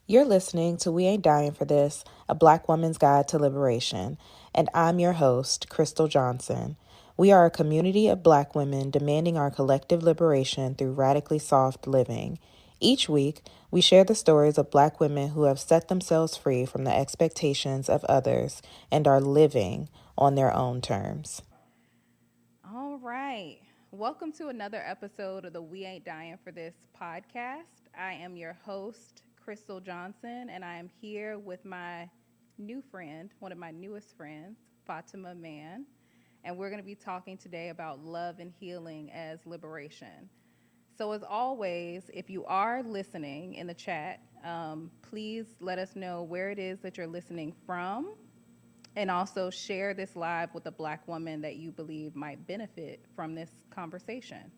You're listening to We Ain't Dying for This, a Black woman's guide to liberation, and I'm your host, Crystle Johnson. We are a community of Black women demanding our collective liberation through radically soft living. Each week, we share the stories of Black women who have set themselves free from the expectations of others and are living on their own terms. All right. Welcome to another episode of the We Ain't Dying for This podcast. I am your host, Crystle Johnson, and I am here with my new friend, one of my newest friends, Fatima Mann. And we're going to be talking today about love and healing as liberation. So, as always, if you are listening in the chat, please let us know where it is that you're listening from, and also share this live with a Black woman that you believe might benefit from this conversation.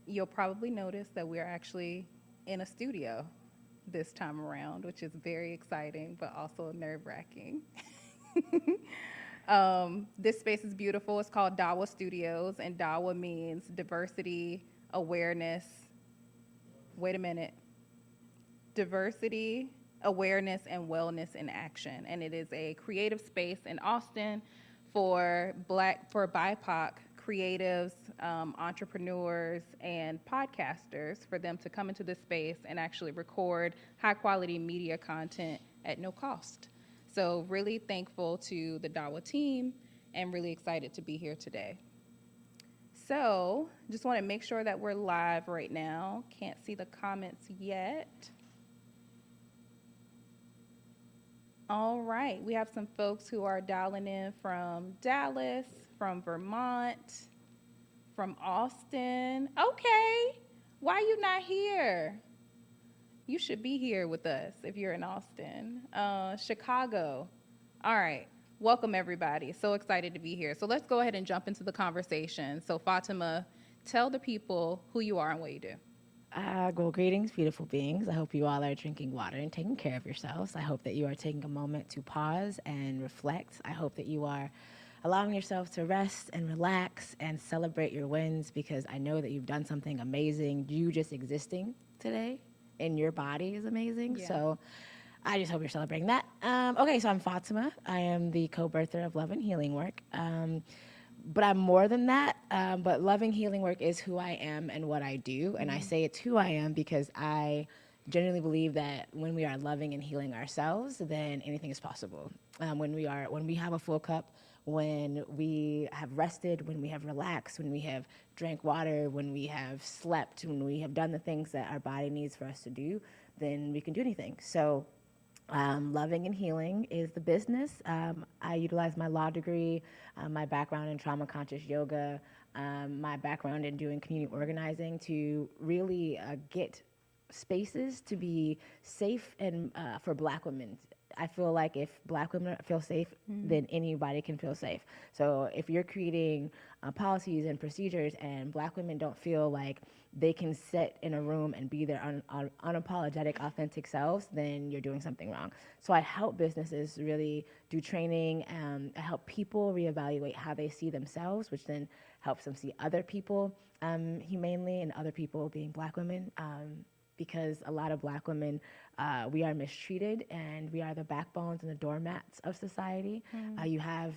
You'll probably notice that we're actually in a studio this time around, which is very exciting, but also nerve wracking. This space is beautiful. It's called Dawa Studios, and Dawa means diversity, awareness. Wait a minute. Diversity, awareness, and wellness in action. And it is a creative space in Austin for BIPOC creatives, entrepreneurs, and podcasters for them to come into this space and actually record high quality media content at no cost. So, really thankful to the Dawa team and really excited to be here today. So, just want to make sure that we're live right now. Can't see the comments yet. All right. We have some folks who are dialing in from Dallas, from Vermont, from Austin. Okay. Why you not here? You should be here with us if you're in Austin. Chicago. All right. Welcome, everybody. So excited to be here. So let's go ahead and jump into the conversation. So, Fatima, tell the people who you are and what you do. Greetings, beautiful beings. I hope you all are drinking water and taking care of yourselves. I hope that you are taking a moment to pause and reflect. I hope that you are allowing yourself to rest and relax and celebrate your wins, because I know that you've done something amazing. You just existing today in your body is amazing. Yeah. So I just hope you're celebrating that. Okay, so I'm Fatima. I am the co-birther of Love and Healing Work. But I'm more than that. But loving healing work is who I am and what I do. And I say it's who I am because I genuinely believe that when we are loving and healing ourselves, then anything is possible. When we have a full cup, when we have rested, when we have relaxed, when we have drank water, when we have slept, when we have done the things that our body needs for us to do, then we can do anything. So loving and healing is the business. I utilize my law degree, my background in trauma conscious yoga, my background in doing community organizing to really get spaces to be safe and for Black women. I feel like if Black women feel safe, then anybody can feel safe. So if you're creating policies and procedures and Black women don't feel like they can sit in a room and be their unapologetic, authentic selves, then you're doing something wrong. So I help businesses really do training. I help people reevaluate how they see themselves, which then helps them see other people humanely, and other people being Black women. Because a lot of Black women, we are mistreated, and we are the backbones and the doormats of society. You have,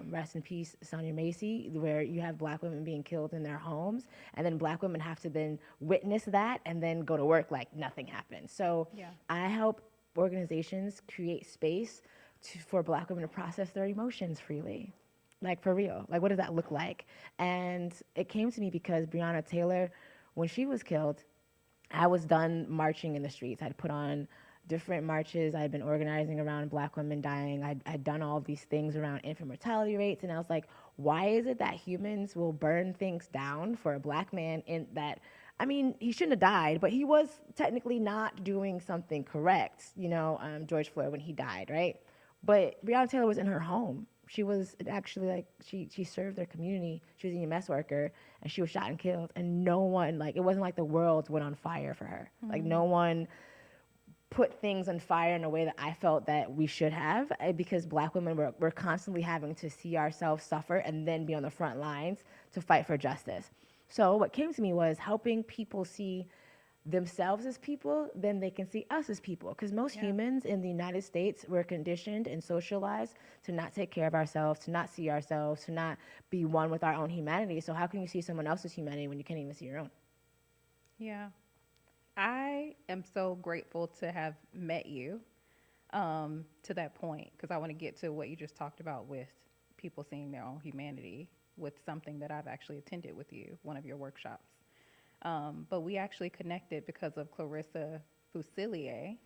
rest in peace, Sonia Macy, where you have Black women being killed in their homes, and then Black women have to then witness that and then go to work like nothing happened. So Yeah. I help organizations create space for Black women to process their emotions freely. Like, for real. Like, what does that look like? And it came to me because Breonna Taylor, when she was killed, I was done marching in the streets. I'd put on different marches. I'd been organizing around Black women dying. I'd done all these things around infant mortality rates. And I was like, why is it that humans will burn things down for a Black man in that, I mean, he shouldn't have died, but he was technically not doing something correct, George Floyd when he died, right? But Breonna Taylor was in her home. She was actually like, she served their community. She was a EMS worker, and she was shot and killed. And no one, like, it wasn't like the world went on fire for her. Like, no one put things on fire in a way that I felt that we should have, because Black women were constantly having to see ourselves suffer and then be on the front lines to fight for justice. So what came to me was helping people see themselves as people, then they can see us as people. Because most humans in the United States were conditioned and socialized to not take care of ourselves, to not see ourselves, to not be one with our own humanity. So how can you see someone else's humanity when you can't even see your own? Yeah. I am so grateful to have met you to that point because I want to get to what you just talked about with people seeing their own humanity with something that I've actually attended with you, one of your workshops. But we actually connected because of Clarissa Fusilier,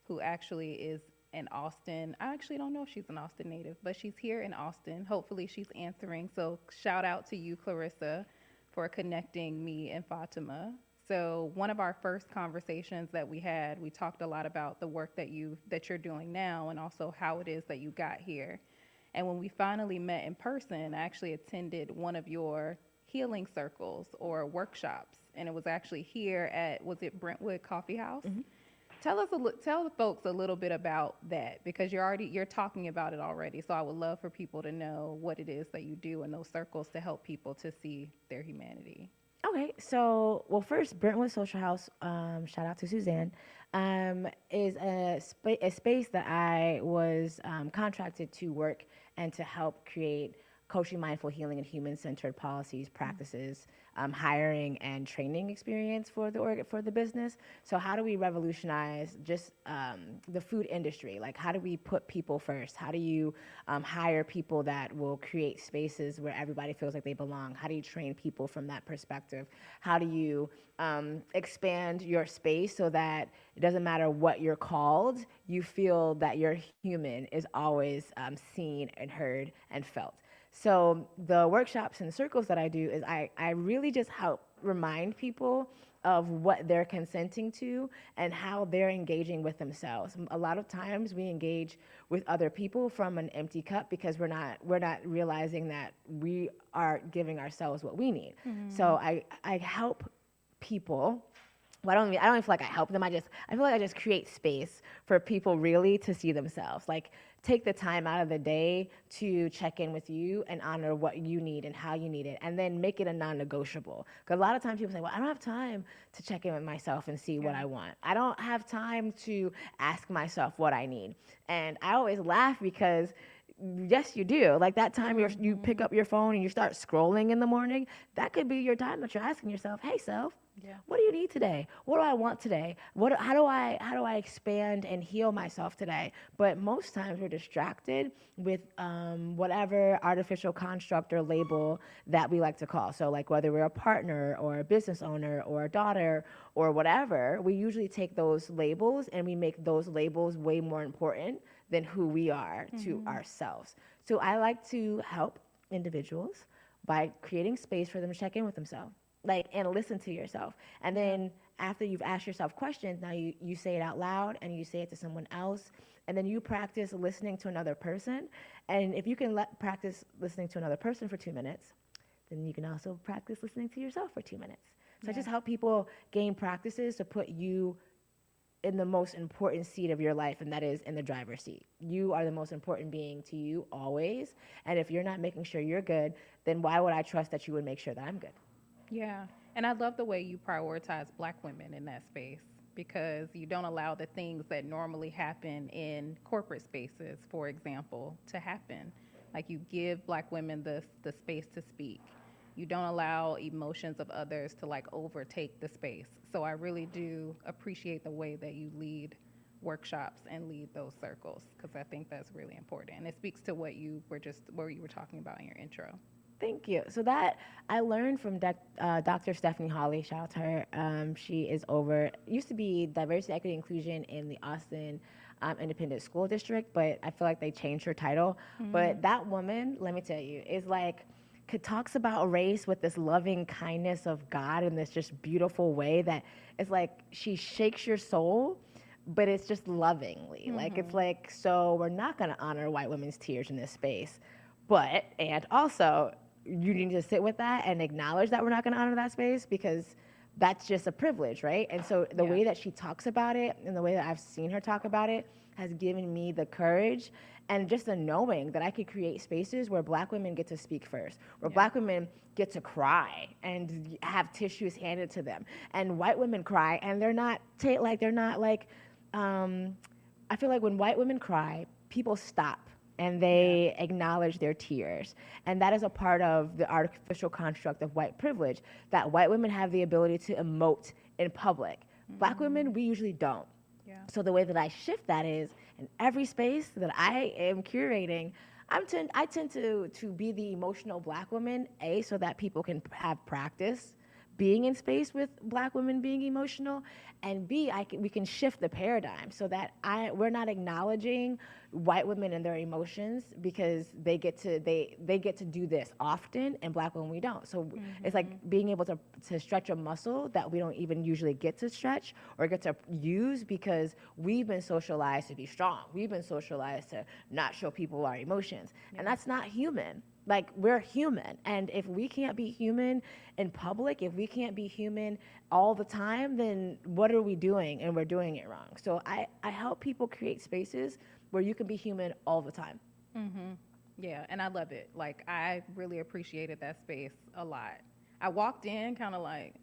who actually is in Austin. I actually don't know if she's an Austin native, but she's here in Austin. Hopefully she's answering. So shout out to you, Clarissa, for connecting me and Fatima. So one of our first conversations that we had, we talked a lot about the work that you're doing now and also how it is that you got here. And when we finally met in person, I actually attended one of your healing circles or workshops, and it was actually here at, was it Brentwood Coffee House? Mm-hmm. Tell the folks a little bit about that because you're talking about it already. So I would love for people to know what it is that you do in those circles to help people to see their humanity. Okay, so well, first, Brentwood Social House, shout out to Suzanne, is a space that I was contracted to work and to help create coaching, mindful healing, and human-centered policies, practices, hiring, and training experience for the business. So how do we revolutionize just the food industry? Like, how do we put people first? How do you hire people that will create spaces where everybody feels like they belong? How do you train people from that perspective? How do you expand your space so that it doesn't matter what you're called, you feel that your human is always seen and heard and felt? So the workshops and circles that I do is I really just help remind people of what they're consenting to and how they're engaging with themselves. A lot of times we engage with other people from an empty cup because we're not realizing that we are giving ourselves what we need. Mm-hmm. So I help people. Well, I don't even feel like I help them. I feel like I just create space for people really to see themselves. Like, take the time out of the day to check in with you and honor what you need and how you need it, and then make it a non-negotiable. Because a lot of times people say, well, I don't have time to check in with myself and see what I want. I don't have time to ask myself what I need. And I always laugh because yes, you do. Like that time you pick up your phone and you start scrolling in the morning, that could be your time that you're asking yourself, hey, self, what do you need today? What do I want today? How do I expand and heal myself today? But most times we're distracted with whatever artificial construct or label that we like to call. So like whether we're a partner or a business owner or a daughter or whatever, we usually take those labels and we make those labels way more important than who we are to ourselves. So I like to help individuals by creating space for them to check in with themselves. Like, and listen to yourself. And then after you've asked yourself questions, now you say it out loud and you say it to someone else. And then you practice listening to another person. And if you can practice listening to another person for 2 minutes, then you can also practice listening to yourself for 2 minutes. So I just help people gain practices to put you in the most important seat of your life, and that is in the driver's seat. You are the most important being to you always. And if you're not making sure you're good, then why would I trust that you would make sure that I'm good? Yeah. And I love the way you prioritize Black women in that space because you don't allow the things that normally happen in corporate spaces, for example, to happen. Like you give Black women the space to speak. You don't allow emotions of others to like overtake the space. So I really do appreciate the way that you lead workshops and lead those circles because I think that's really important. And it speaks to what you were talking about in your intro. Thank you. So that I learned from Dr. Stephanie Hawley. Shout out to her. She is used to be diversity, equity, inclusion in the Austin Independent School District, but I feel like they changed her title. Mm-hmm. But that woman, let me tell you, is like, talks about race with this loving kindness of God in this just beautiful way that it's like she shakes your soul, but it's just lovingly. Mm-hmm. Like, it's like, so we're not going to honor white women's tears in this space. And also, you need to sit with that and acknowledge that we're not going to honor that space because that's just a privilege, right? And so the way that she talks about it and the way that I've seen her talk about it has given me the courage and just the knowing that I could create spaces where Black women get to speak first, where Black women get to cry and have tissues handed to them, and white women cry and they're not I feel like when white women cry, people stop and they acknowledge their tears. And that is a part of the artificial construct of white privilege, that white women have the ability to emote in public. Black women, we usually don't. So the way that I shift that is in every space that I am curating, I tend to be the emotional Black woman, A, so that people can have practice being in space with Black women being emotional, and B, we can shift the paradigm so that we're not acknowledging white women and their emotions because they get to do this often, and Black women we don't. So it's like being able to stretch a muscle that we don't even usually get to stretch or get to use because we've been socialized to be strong. We've been socialized to not show people our emotions, and that's not human. Like, we're human, and if we can't be human in public, if we can't be human all the time, then what are we doing? And we're doing it wrong. So I help people create spaces where you can be human all the time. Yeah, and I love it. Like, I really appreciated that space a lot. I walked in kind of like,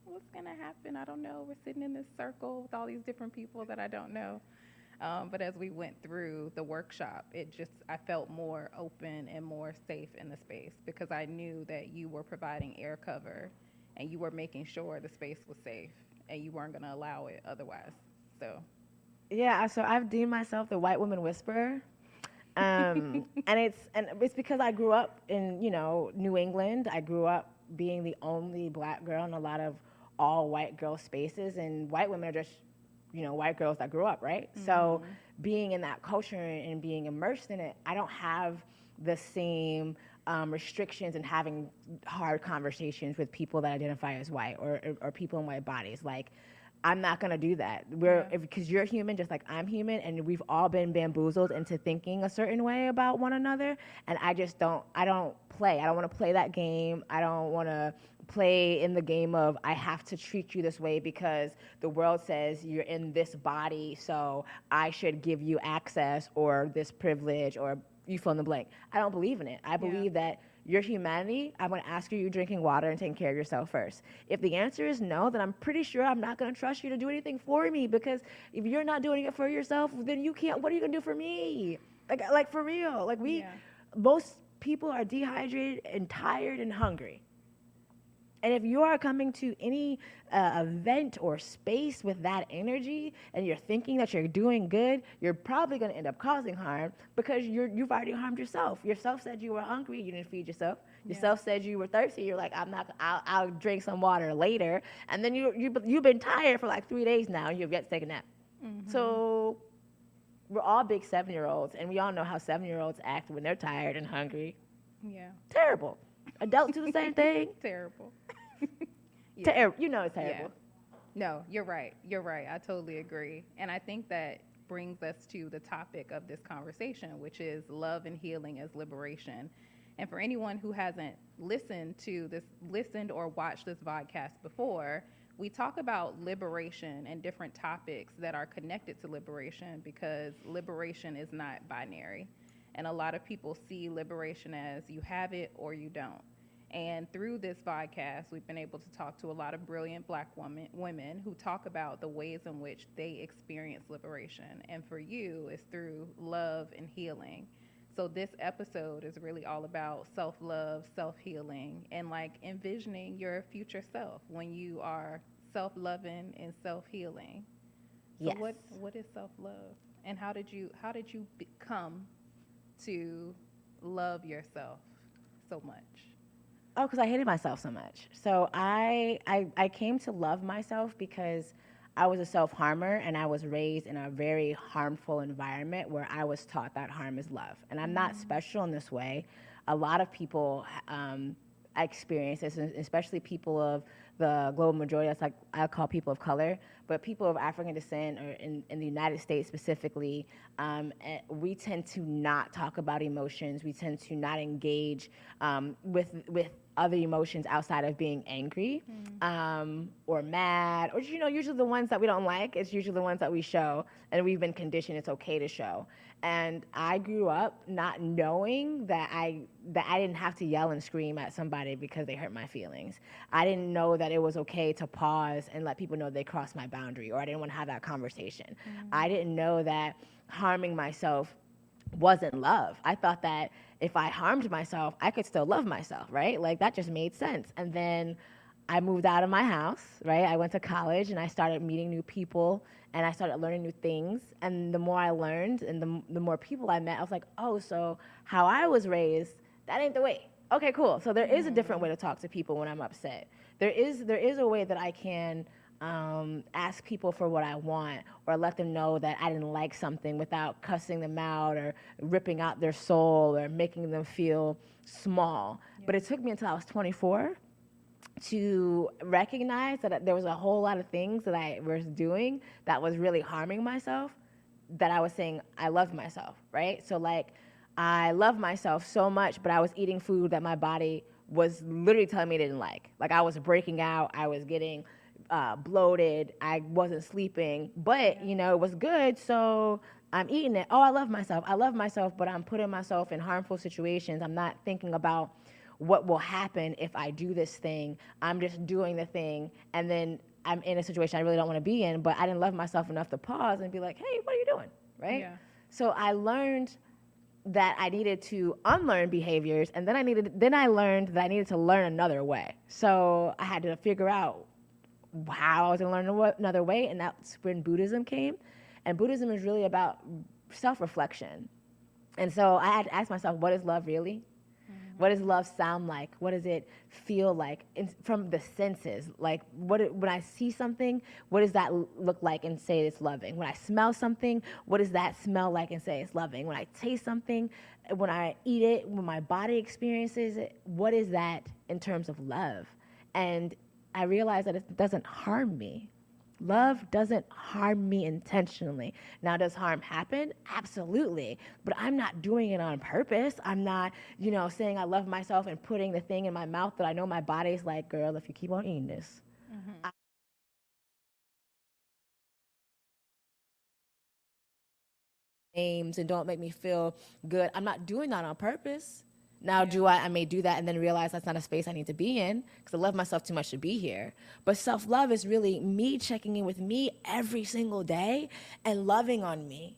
what's going to happen? I don't know. We're sitting in this circle with all these different people that I don't know. But as we went through the workshop, I felt more open and more safe in the space because I knew that you were providing air cover and you were making sure the space was safe and you weren't going to allow it otherwise. So, yeah, so I've deemed myself the white woman whisperer. And it's because I grew up in, New England. I grew up being the only Black girl in a lot of all white girl spaces, and white women are just white girls that grew up, right? So being in that culture and being immersed in it, I don't have the same restrictions in having hard conversations with people that identify as white or people in white bodies. Like, I'm not gonna do that. Because you're human just like I'm human, and we've all been bamboozled into thinking a certain way about one another. And I don't play. I don't want to play that game. I don't want to play in the game of I have to treat you this way because the world says you're in this body, so I should give you access or this privilege or you fill in the blank. I don't believe in it. I believe that your humanity, I'm going to ask you drinking water and taking care of yourself first. If the answer is no, then I'm pretty sure I'm not going to trust you to do anything for me, because if you're not doing it for yourself, then you can't. What are you going to do for me? Like for real. Like most people are dehydrated and tired and hungry. And if you are coming to any event or space with that energy and you're thinking that you're doing good, you're probably going to end up causing harm because you've already harmed yourself. Yourself said you were hungry, you didn't feed yourself. Yourself said you were thirsty, you're like, I'll drink some water later. And then you've been tired for like 3 days now and you've yet to take a nap. So we're all big 7-year-olds, and we all know how 7-year-olds act when they're tired and hungry. Yeah. Terrible. Adults do the same thing. Terrible. It's terrible. Yeah. No, you're right. I totally agree. And I think that brings us to the topic of this conversation, which is love and healing as liberation. And for anyone who hasn't listened or watched this podcast before, we talk about liberation and different topics that are connected to liberation, because liberation is not binary. And a lot of people see liberation as you have it or you don't. And through this podcast, we've been able to talk to a lot of brilliant Black women who talk about the ways in which they experience liberation. And for you, it's through love and healing. So this episode is really all about self-love, self-healing, and like envisioning your future self when you are self-loving and self-healing. So Yes. What is self-love? And how did you come to love yourself so much? Oh, because I hated myself so much. So I came to love myself because I was a self-harmer, and I was raised in a very harmful environment where I was taught that harm is love. And I'm not special in this way. A lot of people experience this, especially people of the global majority. That's like I call people of color. but people of African descent, or in the United States specifically, we tend to not talk about emotions. We tend to not engage with other emotions outside of being angry or mad, or usually the ones that we don't like. It's usually the ones that we show, and we've been conditioned it's okay to show. And I grew up not knowing that I didn't have to yell and scream at somebody because they hurt my feelings. I didn't know that it was okay to pause and let people know they crossed my boundary, or I didn't want to have that conversation. I didn't know that harming myself wasn't love. I thought that if I harmed myself, I could still love myself, right? Like, that just made sense. And then I moved out of my house, right? I went to college and I started meeting new people and I started learning new things. And the more I learned and the more people I met, I was like, oh, so how I was raised, that ain't the way. Okay, cool. So there is a different way to talk to people when I'm upset. There is a way that I can ask people for what I want, or let them know that I didn't like something without cussing them out or ripping out their soul or making them feel small. Yeah. But it took me until I was 24 to recognize that there was a whole lot of things that I was doing that was really harming myself, that I was saying I love myself, right? So like, I love myself so much, but I was eating food that my body was literally telling me it didn't like. Like, I was breaking out, I was getting bloated, I wasn't sleeping, but it was good, so I'm eating it. Oh, I love myself, but I'm putting myself in harmful situations. I'm not thinking about what will happen if I do this thing. I'm just doing the thing, and then I'm in a situation I really don't want to be in, but I didn't love myself enough to pause and be like, hey, what are you doing, right? Yeah. So I learned that I needed to unlearn behaviors, and then I learned that I needed to learn another way. So I had to figure out how I was going to learn another way, and that's when Buddhism came. And Buddhism is really about self-reflection. And so I had to ask myself, what is love really? What does love sound like? What does it feel like from the senses? Like, when I see something, what does that look like and say it's loving? When I smell something, what does that smell like and say it's loving? When I taste something, when I eat it, when my body experiences it, what is that in terms of love? And I realized that it doesn't harm me. Love doesn't harm me intentionally. Now, does harm happen? Absolutely. But I'm not doing it on purpose. I'm not, saying I love myself and putting the thing in my mouth that I know my body's like, girl, if you keep on eating this. Names and don't make me feel good. I'm not doing that on purpose. Now, I may do that and then realize that's not a space I need to be in because I love myself too much to be here. But self-love is really me checking in with me every single day and loving on me.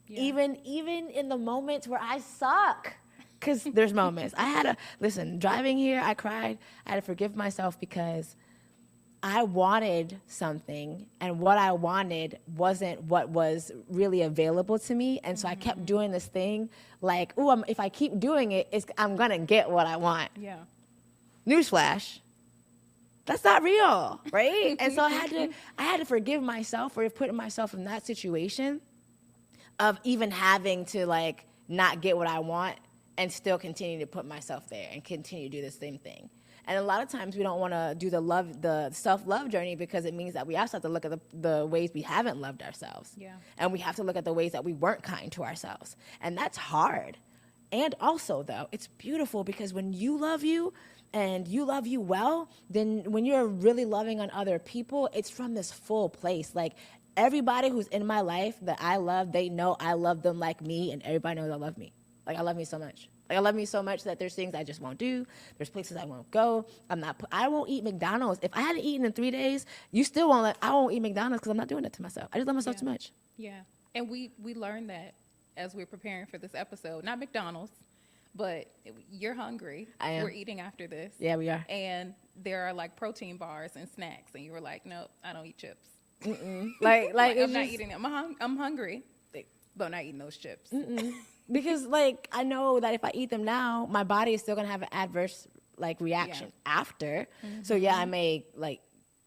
Yeah. Even in the moments where I suck, because there's moments. Driving here, I cried. I had to forgive myself because I wanted something, and what I wanted wasn't what was really available to me. And so I kept doing this thing like, if I keep doing it, I'm going to get what I want. Yeah. Newsflash. That's not real, right? And so I had to forgive myself for putting myself in that situation of even having to like not get what I want and still continue to put myself there and continue to do the same thing. And a lot of times we don't want to do the self-love journey because it means that we also have to look at the ways we haven't loved ourselves. Yeah. And we have to look at the ways that we weren't kind to ourselves. And that's hard. And also, though, it's beautiful because when you love you and you love you well, then when you're really loving on other people, it's from this full place. Like, everybody who's in my life that I love, they know I love them like me, and everybody knows I love me. Like, I love me so much. Like, I love me so much that there's things I just won't do. There's places I won't go. I won't eat McDonald's. If I hadn't eaten in 3 days, I won't eat McDonald's because I'm not doing it to myself. I just love myself too much. Yeah. And we learned that as we're preparing for this episode. Not McDonald's, but you're hungry. I am. We're eating after this. Yeah, we are. And there are like protein bars and snacks. And you were like, nope, I don't eat chips. like I'm not eating them. I'm hungry, but I'm not eating those chips. Because, like, I know that if I eat them now, my body is still going to have an adverse, like, reaction after. So, yeah, I may, like,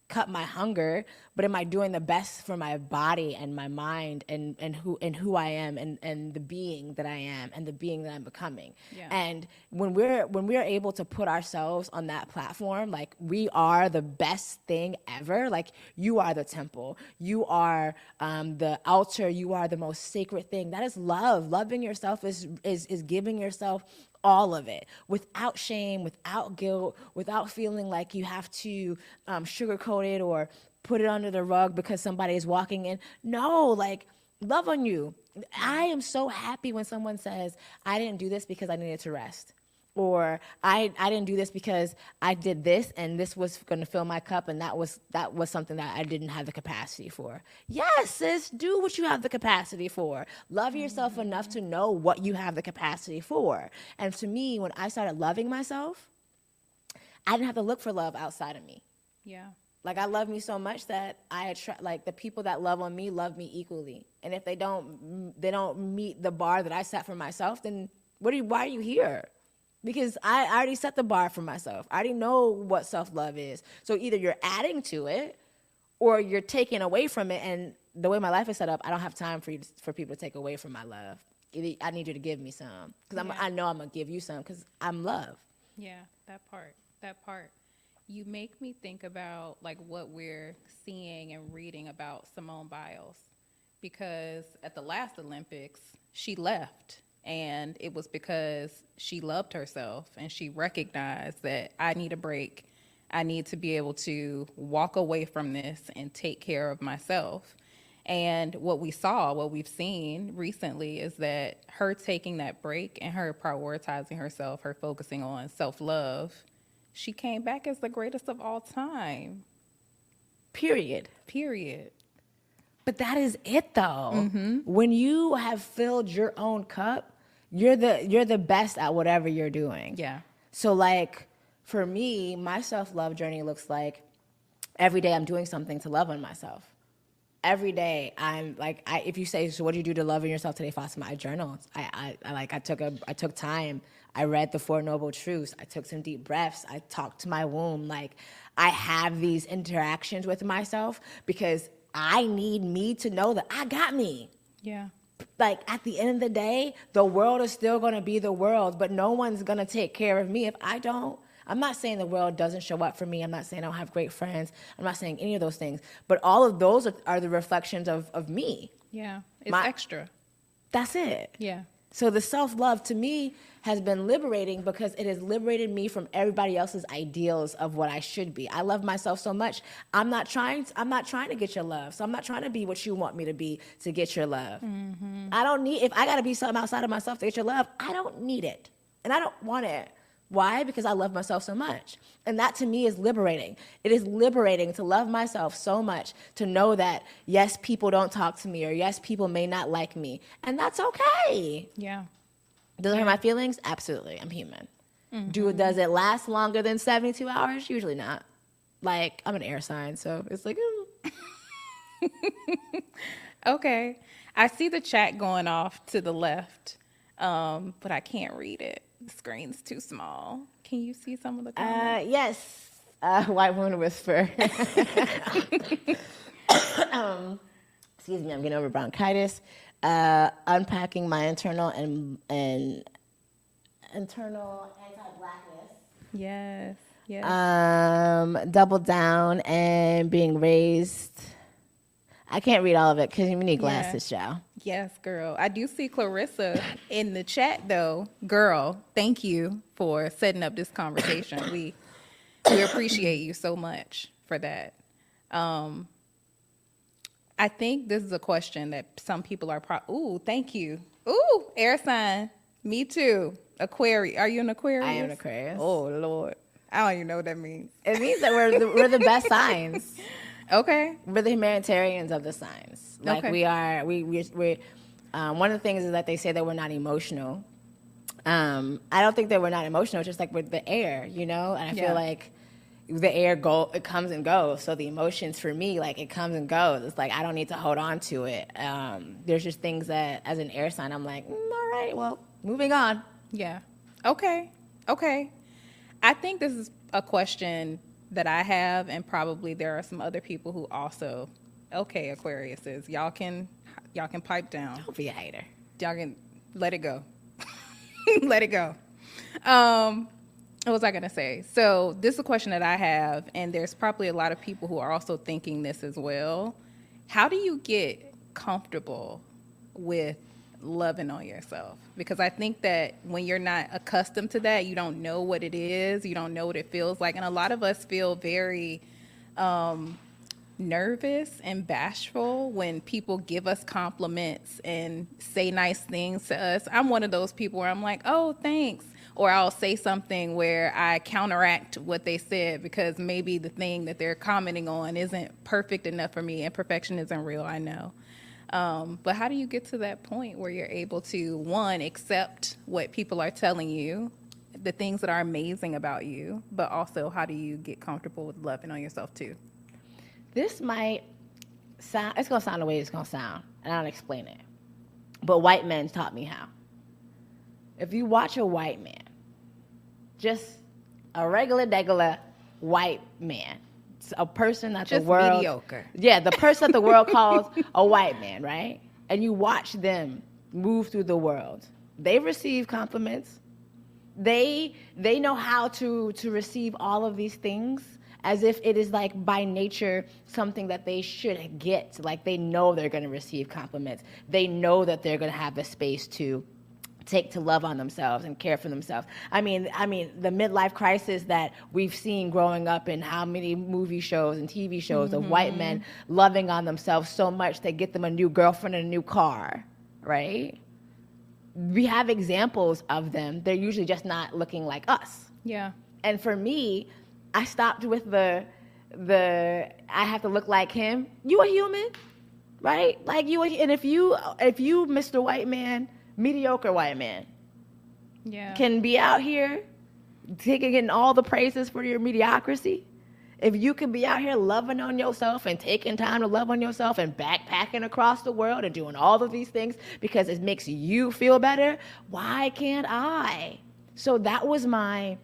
cut my hunger, but am I doing the best for my body and my mind and who I am and the being that I am and the being that I'm becoming. Yeah. And when we're able to put ourselves on that platform, like we are the best thing ever. Like you are the temple, you are the altar, you are the most sacred thing. That is love. Loving yourself is giving yourself all of it without shame, without guilt, without feeling like you have to sugarcoat it or put it under the rug because somebody is walking in. No, like love on you. I am so happy when someone says, I didn't do this because I needed to rest. Or I didn't do this because I did this and this was going to fill my cup and that was something that I didn't have the capacity for. Yes, sis, do what you have the capacity for. Love yourself enough to know what you have the capacity for. And to me, when I started loving myself, I didn't have to look for love outside of me. Yeah. Like I love me so much that I attract, like the people that love on me love me equally. And if they don't meet the bar that I set for myself, then why are you here? Because I already set the bar for myself. I already know what self-love is. So either you're adding to it or you're taking away from it. And the way my life is set up, I don't have time for people to take away from my love. I need you to give me some. Because I know I'm going to give you some because I'm love. Yeah, that part. You make me think about like what we're seeing and reading about Simone Biles. Because at the last Olympics, she left. And it was because she loved herself and she recognized that I need a break. I need to be able to walk away from this and take care of myself. And what we've seen recently is that her taking that break and her prioritizing herself, her focusing on self-love, she came back as the greatest of all time. Period. But that is it though. Mm-hmm. When you have filled your own cup, you're the best at whatever you're doing. Yeah. So like for me, my self-love journey looks like every day I'm doing something to love on myself. Every day I'm like, if you say, so what do you do to love on yourself today, Fatima? I journaled. I took time. I read the Four Noble Truths. I took some deep breaths. I talked to my womb. Like I have these interactions with myself because I need me to know that I got me. Yeah. Like at the end of the day, the world is still going to be the world, but no one's going to take care of me if I don't. I'm not saying the world doesn't show up for me. I'm not saying I don't have great friends. I'm not saying any of those things. But all of those are the reflections of me. Yeah. It's extra. That's it. Yeah. So the self-love to me has been liberating because it has liberated me from everybody else's ideals of what I should be. I love myself so much. I'm not trying to get your love. So I'm not trying to be what you want me to be to get your love. Mm-hmm. I don't need, if I got to be something outside of myself to get your love, I don't need it. And I don't want it. Why? Because I love myself so much. And that to me is liberating. It is liberating to love myself so much, to know that, yes, people don't talk to me, or yes, people may not like me. And that's okay. Yeah. Does it hurt my feelings? Absolutely. I'm human. Mm-hmm. Does it last longer than 72 hours? Usually not. Like, I'm an air sign, so it's like, Okay. I see the chat going off to the left, but I can't read it. The screen's too small. Can you see some of the comments? Yes. White Wound Whisper. Excuse me, I'm getting over bronchitis. Unpacking my internal and internal anti-blackness. Yes. Double down and being raised. I can't read all of it because you need glasses, y'all. Yes, girl. I do see Clarissa in the chat, though. Girl, thank you for setting up this conversation. We appreciate you so much for that. I think this is a question that some people are ooh, thank you. Ooh, air sign. Me too. Aquarius. Are you an Aquarius? I am an Aquarius. Oh, Lord. I don't even know what that means. It means that we're the best signs. Okay. We're the humanitarians of the signs. Like we are, we're one of the things is that they say that we're not emotional. I don't think that we're not emotional, just like with the air, you know? And I feel like the air it comes and goes. So the emotions for me, like it comes and goes. It's like I don't need to hold on to it. There's just things that as an air sign, I'm like, all right, well, moving on. Yeah. Okay. I think this is a question that I have, and probably there are some other people who also, okay, Aquariuses, y'all can pipe down. Don't be a hater. Y'all can let it go. Let it go. What was I going to say? So this is a question that I have, and there's probably a lot of people who are also thinking this as well. How do you get comfortable with loving on yourself? Because I think that when you're not accustomed to that, you don't know what it is, you don't know what it feels like, and a lot of us feel very nervous and bashful when people give us compliments and say nice things to us. I'm one of those people where I'm like, oh, thanks. Or I'll say something where I counteract what they said because maybe the thing that they're commenting on isn't perfect enough for me, and perfection isn't real, I know. But how do you get to that point where you're able to, one, accept what people are telling you, the things that are amazing about you, but also how do you get comfortable with loving on yourself too? This might sound, it's going to sound the way it's going to sound, and I'll explain it. But white men taught me how. If you watch a white man, just a regular white man, a person that just the world... mediocre. Yeah, the person that the world calls a white man, right? And you watch them move through the world. They receive compliments. They know how to receive all of these things as if it is like by nature something that they should get. Like they know they're going to receive compliments. They know that they're going to have the space to take to love on themselves and care for themselves. I mean, the midlife crisis that we've seen growing up in how many movie shows and TV shows of white men loving on themselves so much they get them a new girlfriend and a new car, right? We have examples of them. They're usually just not looking like us. Yeah. And for me, I stopped with the I have to look like him. You a human, right? Like you, and if you, Mr. White Man, mediocre white man, yeah, can be out here getting all the praises for your mediocrity. If you could be out here loving on yourself and taking time to love on yourself and backpacking across the world and doing all of these things because it makes you feel better, why can't I? So that was my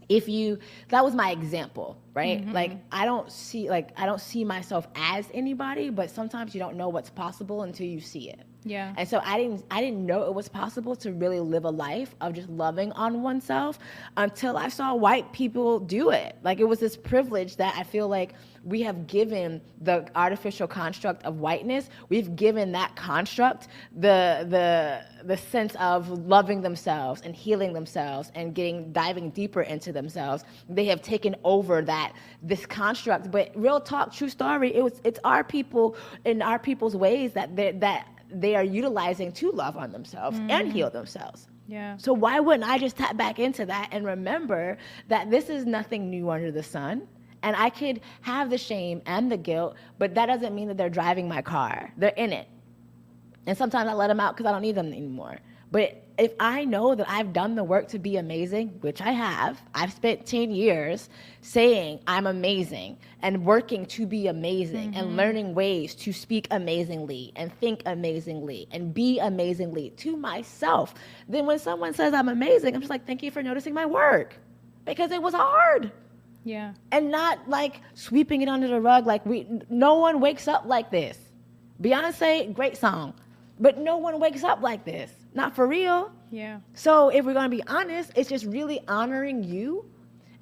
example, right? Like I don't see myself as anybody, but sometimes you don't know what's possible until you see it. Yeah. And so I didn't know it was possible to really live a life of just loving on oneself until I saw white people do it. Like it was this privilege that I feel like we have given the artificial construct of whiteness. We've given that construct the sense of loving themselves and healing themselves and diving deeper into themselves. They have taken over this construct. But real talk, true story, it's our people and our people's ways that they are utilizing to love on themselves and heal themselves. Yeah. So why wouldn't I just tap back into that and remember that this is nothing new under the sun? And I could have the shame and the guilt, but that doesn't mean that they're driving my car. They're in it. And sometimes I let them out because I don't need them anymore. But if I know that I've done the work to be amazing, which I have, I've spent 10 years saying I'm amazing and working to be amazing and learning ways to speak amazingly and think amazingly and be amazingly to myself, then when someone says I'm amazing, I'm just like, thank you for noticing my work, because it was hard. Yeah. And not like sweeping it under the rug. Like no one wakes up like this. Beyonce, great song, but no one wakes up like this. Not for real. Yeah. So if we're going to be honest, it's just really honoring you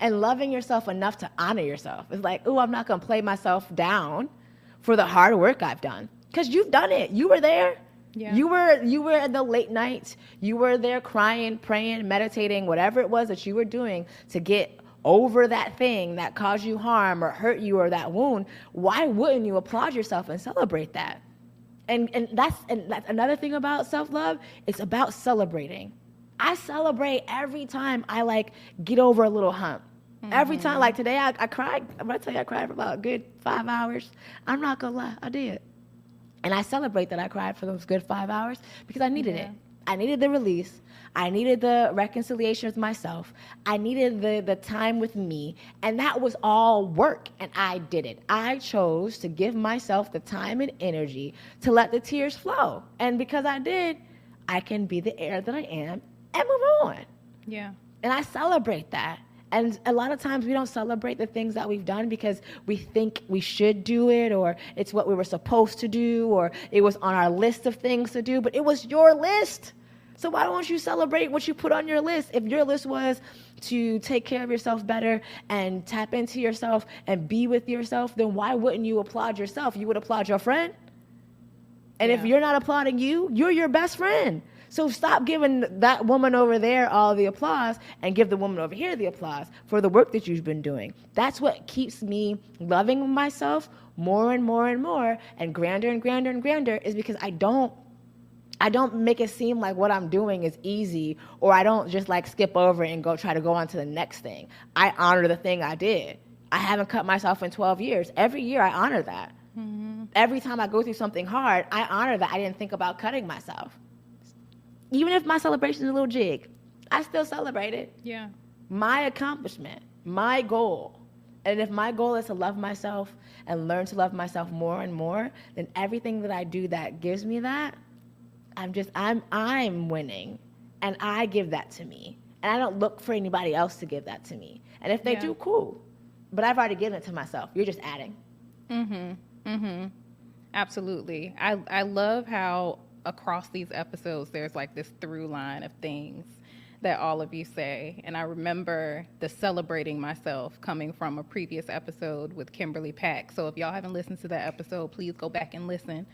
and loving yourself enough to honor yourself. It's like, oh, I'm not going to play myself down for the hard work I've done. Because you've done it. You were there. Yeah. You were at the late nights. You were there crying, praying, meditating, whatever it was that you were doing to get over that thing that caused you harm or hurt you or that wound. Why wouldn't you applaud yourself and celebrate that? And that's another thing about self-love. It's about celebrating. I celebrate every time I get over a little hump. Every time, like today, I cried. I'm gonna tell you, I cried for about a good 5 hours. I'm not gonna lie, I did. And I celebrate that I cried for those good 5 hours because I needed it. I needed the release. I needed the reconciliation with myself. I needed the time with me. And that was all work, and I did it. I chose to give myself the time and energy to let the tears flow. And because I did, I can be the heir that I am and move on. Yeah. And I celebrate that. And a lot of times we don't celebrate the things that we've done because we think we should do it, or it's what we were supposed to do, or it was on our list of things to do, but it was your list. So why don't you celebrate what you put on your list? If your list was to take care of yourself better and tap into yourself and be with yourself, then why wouldn't you applaud yourself? You would applaud your friend. And if you're not applauding you, you're your best friend. So stop giving that woman over there all the applause and give the woman over here the applause for the work that you've been doing. That's what keeps me loving myself more and more and more and grander and grander and grander, is because I don't make it seem like what I'm doing is easy, or I don't just like skip over it and try to go on to the next thing. I honor the thing I did. I haven't cut myself in 12 years. Every year I honor that. Mm-hmm. Every time I go through something hard, I honor that I didn't think about cutting myself. Even if my celebration is a little jig, I still celebrate it. Yeah. My accomplishment, my goal. And if my goal is to love myself and learn to love myself more and more, then everything that I do that gives me that, I'm winning. And I give that to me. And I don't look for anybody else to give that to me. And if they do, cool. But I've already given it to myself. You're just adding. Mm-hmm. Mm-hmm. Absolutely. I love how across these episodes there's like this through line of things that all of you say. And I remember the celebrating myself coming from a previous episode with Kimberly Pack. So if y'all haven't listened to that episode, please go back and listen,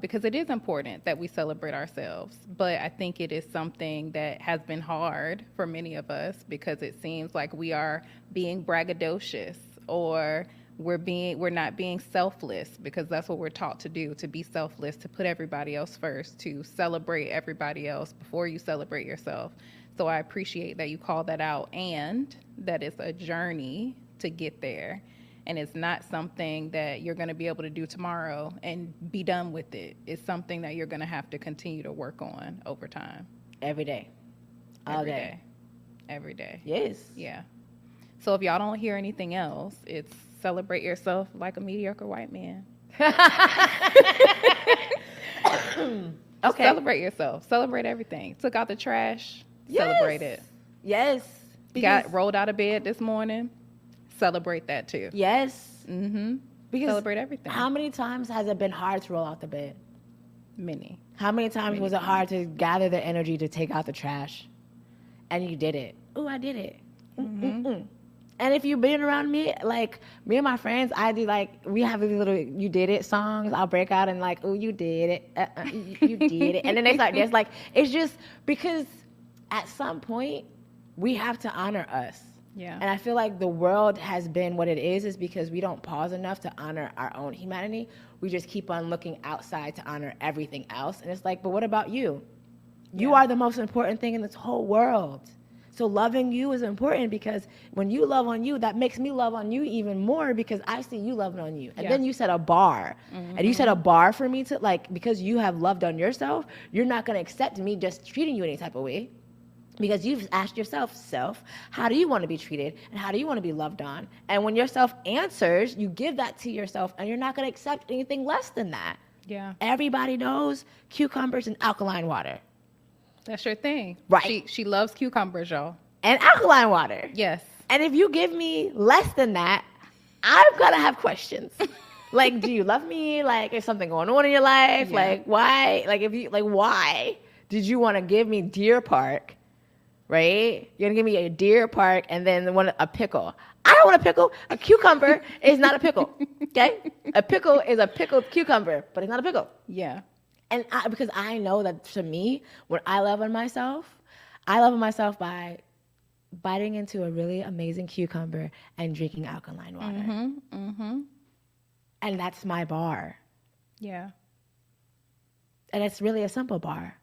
because it is important that we celebrate ourselves. But I think it is something that has been hard for many of us, because it seems like we are being braggadocious, or we're not being selfless, because that's what we're taught to do, to be selfless, to put everybody else first, to celebrate everybody else before you celebrate yourself. So I appreciate that you called that out, and that it's a journey to get there. And it's not something that you're going to be able to do tomorrow and be done with it. It's something that you're going to have to continue to work on over time. Every day. All day. Every day. Yes. Yeah. So if y'all don't hear anything else, it's celebrate yourself like a mediocre white man. Okay. Celebrate yourself. Celebrate everything. Took out the trash. Yes. Celebrate it. Yes. Got rolled out of bed this morning. Celebrate that too. Yes. Mm-hmm. Because celebrate everything. How many times has it been hard to roll out the bed? Many. How many times was it hard to gather the energy to take out the trash? And you did it. Oh, I did it. Mm-hmm. And if you've been around me, like me and my friends, I do like, we have these little "you did it" songs. I'll break out and like, "Oh, you did it. You did it." And then they start dance. Like, it's just because at some point we have to honor us. Yeah. And I feel like the world has been what it is because we don't pause enough to honor our own humanity. We just keep on looking outside to honor everything else. And it's like, but what about you? You are the most important thing in this whole world. So loving you is important, because when you love on you, that makes me love on you even more, because I see you loving on you. And then you set a bar. Mm-hmm. And you set a bar for me to, like, because you have loved on yourself, you're not going to accept me just treating you any type of way. Because you've asked yourself, how do you want to be treated? And how do you want to be loved on? And when yourself answers, you give that to yourself, and you're not going to accept anything less than that. Yeah. Everybody knows cucumbers and alkaline water. That's your thing. Right. She loves cucumbers, y'all. And alkaline water. Yes. And if you give me less than that, I'm going to have questions. Like, do you love me? Like, is something going on in your life? Yeah. Like, why? Why did you want to give me Deer Park? Right? You're going to give me a Deer Park and then a pickle. I don't want a pickle. A cucumber is not a pickle. Okay? A pickle is a pickled cucumber, but it's not a pickle. Yeah. And because I know that to me, when I love on myself by biting into a really amazing cucumber and drinking alkaline water. Mm-hmm. Mm-hmm. And that's my bar. Yeah. And it's really a simple bar.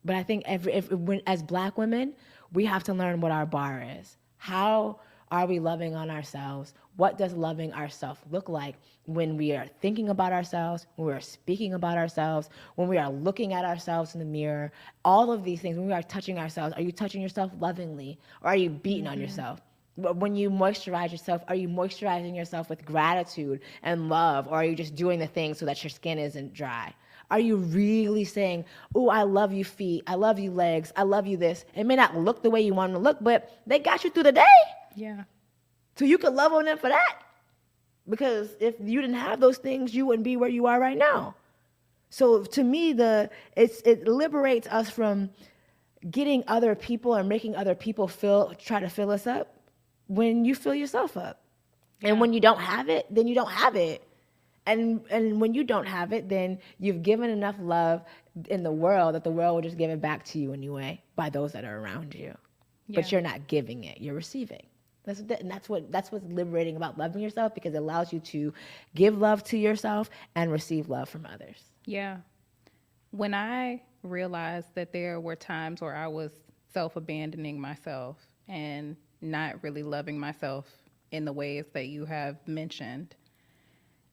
But I think as Black women, we have to learn what our bar is. How are we loving on ourselves? What does loving ourselves look like when we are thinking about ourselves, when we are speaking about ourselves, when we are looking at ourselves in the mirror? All of these things, when we are touching ourselves, are you touching yourself lovingly, or are you beating on yourself? When you moisturize yourself, are you moisturizing yourself with gratitude and love, or are you just doing the things so that your skin isn't dry? Are you really saying, oh, I love you feet, I love you legs, I love you this? It may not look the way you want them to look, but they got you through the day. Yeah. So you could love on them for that. Because if you didn't have those things, you wouldn't be where you are right now. So to me, it liberates us from getting other people or making other people try to fill us up when you fill yourself up. Yeah. And when you don't have it, then you don't have it. And when you don't have it, then you've given enough love in the world that the world will just give it back to you anyway by those that are around you. Yeah. But you're not giving it, you're receiving. That's what's liberating about loving yourself, because it allows you to give love to yourself and receive love from others. Yeah. When I realized that there were times where I was self-abandoning myself and not really loving myself in the ways that you have mentioned,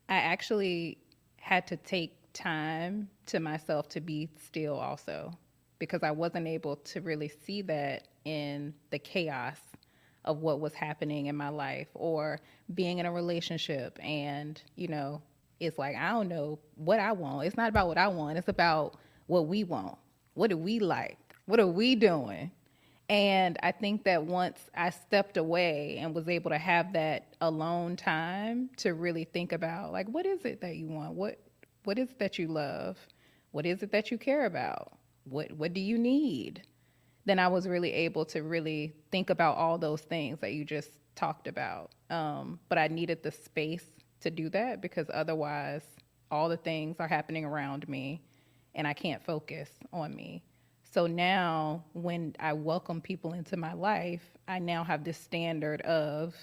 I actually had to take time to myself to be still also, because I wasn't able to really see that in the chaos of what was happening in my life, or being in a relationship. And, it's like, I don't know what I want. It's not about what I want. It's about what we want. What do we like? What are we doing? And I think that once I stepped away and was able to have that alone time to really think about, like, what is it that you want? What is it that you love? What is it that you care about? What do you need? Then I was really able to really think about all those things that you just talked about. But I needed the space to do that, because otherwise all the things are happening around me and I can't focus on me. So now when I welcome people into my life, I now have this standard of,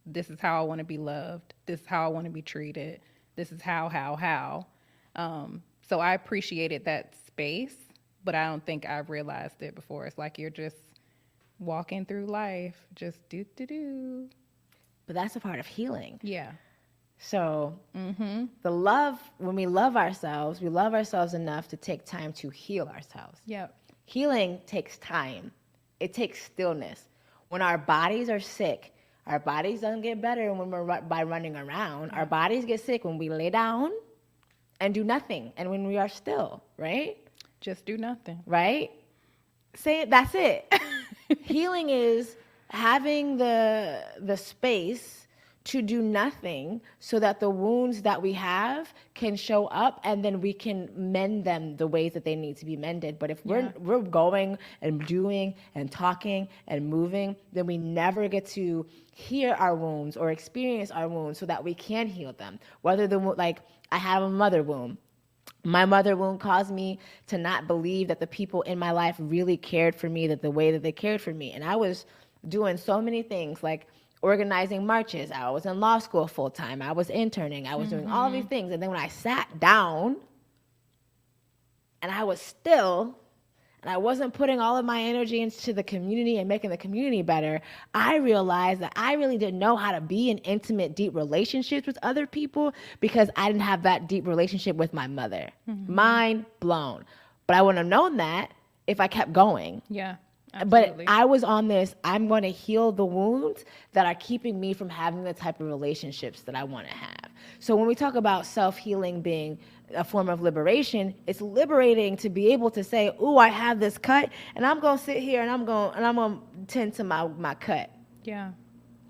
this is how I want to be loved. This is how I want to be treated. This is how. So I appreciated that space, but I don't think I've realized it before. It's like you're just walking through life, just do. But that's a part of healing. Yeah. So the love, when we love ourselves enough to take time to heal ourselves. Yep. Healing takes time. It takes stillness. When our bodies are sick, our bodies don't get better when we're by running around. Our bodies get sick when we lay down and do nothing, and when we are still, right? Just do nothing. Right? Say it, that's it. Healing is having the space to do nothing so that the wounds that we have can show up, and then we can mend them the ways that they need to be mended. But if we're going and doing and talking and moving, then we never get to hear our wounds or experience our wounds so that we can heal them. Whether like I have a mother wound. My mother wound caused me to not believe that the people in my life really cared for me the way that they cared for me. And I was doing so many things, like organizing marches. I was in law school full time. I was interning. I was doing all of these things. And then when I sat down and I was still, and I wasn't putting all of my energy into the community and making the community better, I realized that I really didn't know how to be in intimate, deep relationships with other people, because I didn't have that deep relationship with my mother. Mind blown. But I wouldn't have known that if I kept going. Yeah. Absolutely. But I was on this, I'm going to heal the wounds that are keeping me from having the type of relationships that I want to have. So when we talk about self-healing being a form of liberation, it's liberating to be able to say, ooh, I have this cut, and I'm going to sit here and I'm going to tend to my cut. Yeah.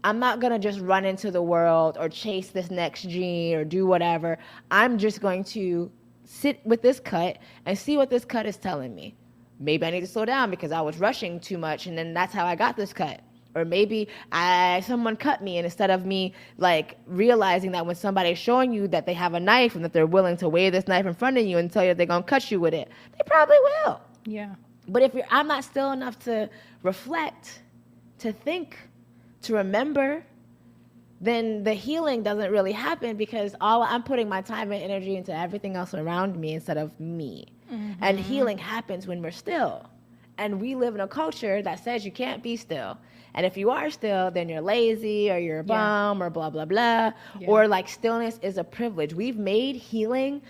I'm not going to just run into the world or chase this next gene or do whatever. I'm just going to sit with this cut and see what this cut is telling me. Maybe I need to slow down because I was rushing too much, and then that's how I got this cut. Or maybe someone cut me, and instead of me like realizing that when somebody's showing you that they have a knife and that they're willing to wave this knife in front of you and tell you that they're gonna cut you with it, they probably will. Yeah. But if I'm not still enough to reflect, to think, to remember, then the healing doesn't really happen, because I'm putting my time and energy into everything else around me instead of me. And healing happens when we're still. And we live in a culture that says you can't be still. And if you are still, then you're lazy or you're a bum or blah, blah, blah. Yeah. Or like stillness is a privilege. We've made healing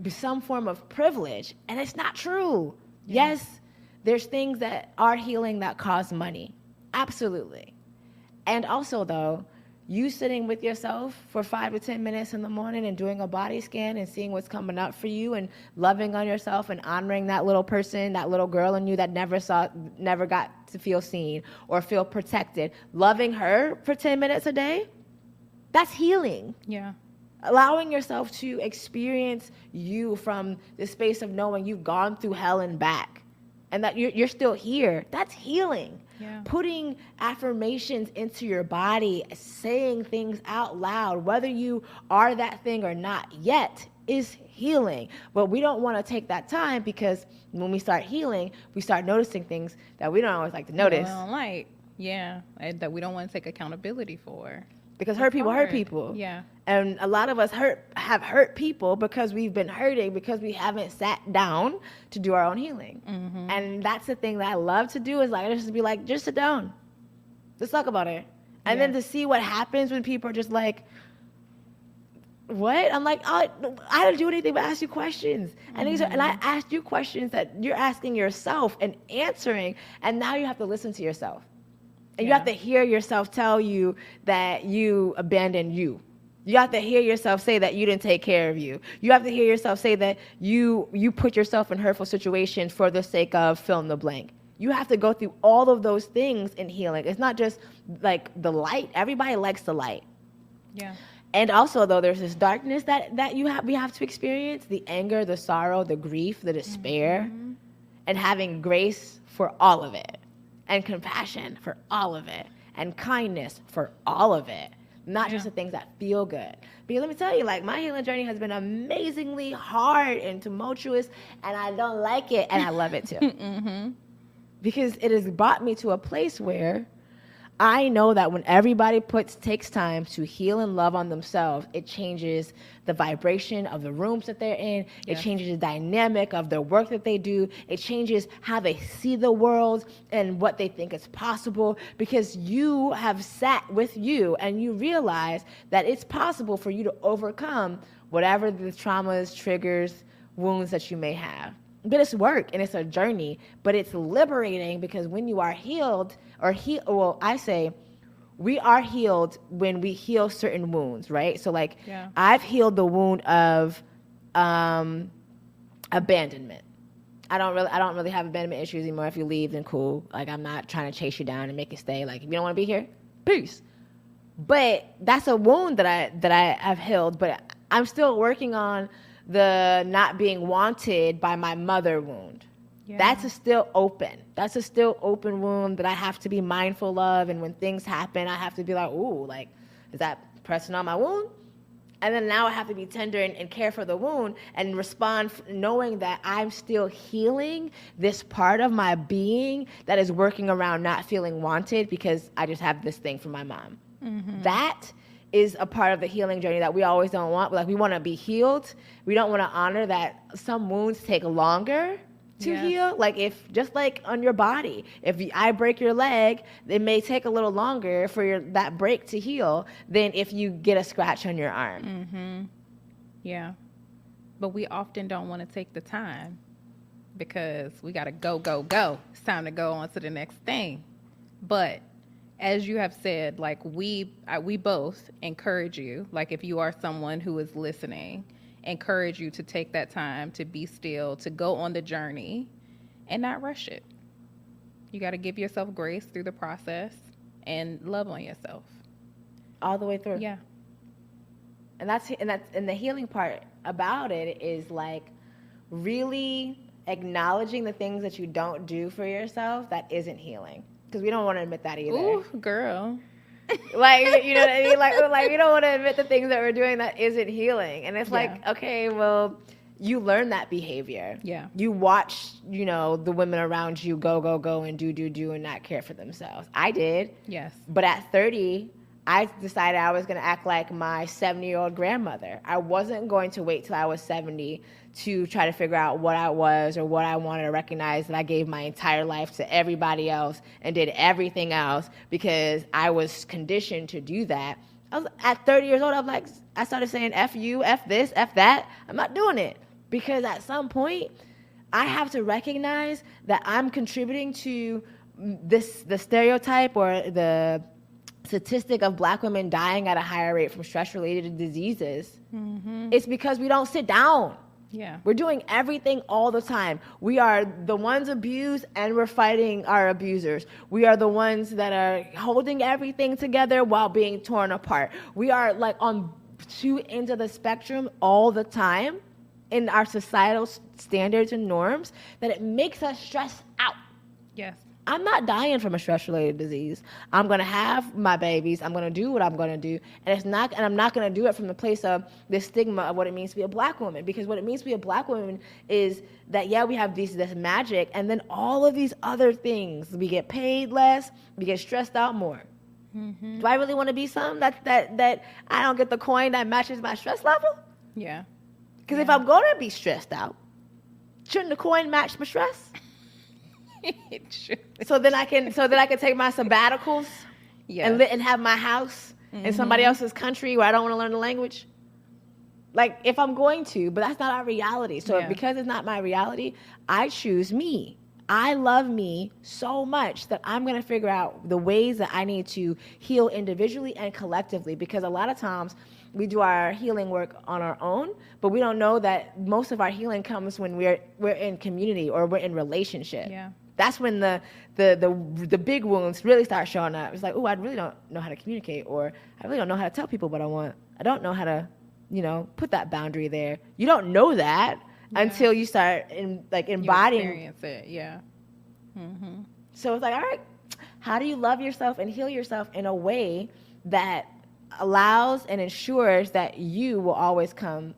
some form of privilege, and it's not true. Yeah. Yes, there's things that are healing that cost money. Absolutely. And also, though, you sitting with yourself for 5 to 10 minutes in the morning and doing a body scan and seeing what's coming up for you and loving on yourself and honoring that little person, that little girl in you that never got to feel seen or feel protected, loving her for 10 minutes a day, that's healing. Yeah. Allowing yourself to experience you from the space of knowing you've gone through hell and back and that you're still here, that's healing. Yeah. Putting affirmations into your body, saying things out loud, whether you are that thing or not yet, is healing. But we don't want to take that time because when we start healing, we start noticing things that we don't always like to notice. We don't like, yeah, and that we don't want to take accountability for. Because hurt people. Yeah. And a lot of us have hurt people because we've been hurting because we haven't sat down to do our own healing. Mm-hmm. And that's the thing that I love to do is like, just be like, just sit down. Let's talk about it. And then to see what happens when people are just like, what? I'm like, oh, I didn't do anything but ask you questions. And and I asked you questions that you're asking yourself and answering. And now you have to listen to yourself. And you have to hear yourself tell you that you abandoned you. You have to hear yourself say that you didn't take care of you. You have to hear yourself say that you put yourself in hurtful situations for the sake of fill in the blank. You have to go through all of those things in healing. It's not just like the light. Everybody likes the light. Yeah. And also, though, there's this darkness that we have to experience, the anger, the sorrow, the grief, the despair, and having grace for all of it. And compassion for all of it, and kindness for all of it, not just the things that feel good. Because let me tell you, like, my healing journey has been amazingly hard and tumultuous, and I don't like it, and I love it too. Because it has brought me to a place where I know that when everybody takes time to heal and love on themselves, it changes the vibration of the rooms that they're in. It changes the dynamic of the work that they do. It changes how they see the world and what they think is possible, because you have sat with you and you realize that it's possible for you to overcome whatever the traumas, triggers, wounds that you may have. But it's work and it's a journey, but it's liberating because when you are healed I say we are healed when we heal certain wounds, right? So like I've healed the wound of abandonment. I don't really have abandonment issues anymore. If you leave, then cool. Like I'm not trying to chase you down and make you stay. Like if you don't want to be here, peace. But that's a wound that I have healed, but I'm still working on the not being wanted by my mother wound. Yeah. That's still open wound that I have to be mindful of. And when things happen, I have to be like, ooh, like, is that pressing on my wound? And then now I have to be tender and care for the wound and respond knowing that I'm still healing this part of my being that is working around not feeling wanted because I just have this thing from my mom. Mm-hmm. That is a part of the healing journey that we always don't want. Like we want to be healed. We don't want to honor that some wounds take longer to heal. Like just like on your body, if I break your leg, it may take a little longer for that break to heal than if you get a scratch on your arm. Mm-hmm. Yeah. But we often don't want to take the time because we got to go. It's time to go on to the next thing. But as you have said, like we both encourage you, like if you are someone who is listening, encourage you to take that time to be still, to go on the journey and not rush it. You got to give yourself grace through the process and love on yourself all the way through. Yeah. And the healing part about it is like really acknowledging the things that you don't do for yourself that isn't healing. Because we don't want to admit that either. Ooh, girl. Like, you know what I mean? Like we don't want to admit the things that we're doing that isn't healing. And it's like, okay, well, you learn that behavior. Yeah. You watch, the women around you go and do and not care for themselves. I did. Yes. But at 30, I decided I was going to act like my 70-year-old grandmother. I wasn't going to wait till I was 70 to try to figure out what I was or what I wanted to recognize that I gave my entire life to everybody else and did everything else because I was conditioned to do that. At 30 years old, I started saying F you, F this, F that. I'm not doing it because at some point I have to recognize that I'm contributing to the stereotype or the statistic of Black women dying at a higher rate from stress-related diseases, it's because we don't sit down. Yeah. We're doing everything all the time. We are the ones abused and we're fighting our abusers. We are the ones that are holding everything together while being torn apart. We are like on two ends of the spectrum all the time in our societal standards and norms that it makes us stress out. Yes. I'm not dying from a stress-related disease. I'm gonna have my babies. I'm gonna do what I'm gonna do, and I'm not gonna do it from the place of the stigma of what it means to be a Black woman. Because what it means to be a Black woman is that we have this magic, and then all of these other things. We get paid less. We get stressed out more. Do I really want to be something that I don't get the coin that matches my stress level? Yeah. Because if I'm gonna be stressed out, shouldn't the coin match my stress? It should. So then I can take my sabbaticals and have my house in somebody else's country where I don't want to learn the language. Like, if I'm going to, but that's not our reality. So because it's not my reality, I choose me. I love me so much that I'm going to figure out the ways that I need to heal individually and collectively, because a lot of times we do our healing work on our own, but we don't know that most of our healing comes when we're in community or we're in relationship. Yeah. That's when the big wounds really start showing up. It's like, oh, I really don't know how to communicate, or I really don't know how to tell people what I want. I don't know how to, put that boundary there. You don't know that until you start embodying. You experience it, yeah. So it's like, all right, how do you love yourself and heal yourself in a way that allows and ensures that you will always come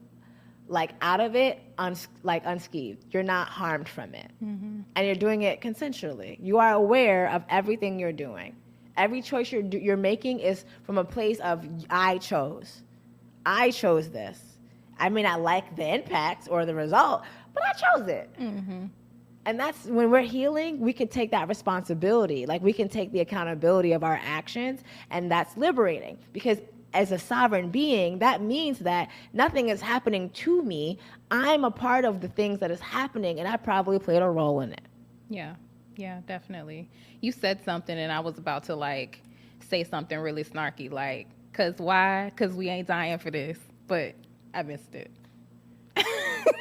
out of it unscathed. You're not harmed from it. And you're doing it consensually. You are aware of everything you're doing. Every choice you're making is from a place of, I chose this. I may not like the impact or the result, but I chose it. And that's when we're healing, we can take that responsibility. We can take the accountability of our actions, and that's liberating. Because as a sovereign being, that means that nothing is happening to me. I'm a part of the things that is happening, and I probably played a role in it. Yeah, definitely. You said something, and I was about to say something really snarky, cause why? Cause we ain't dying for this, but I missed it.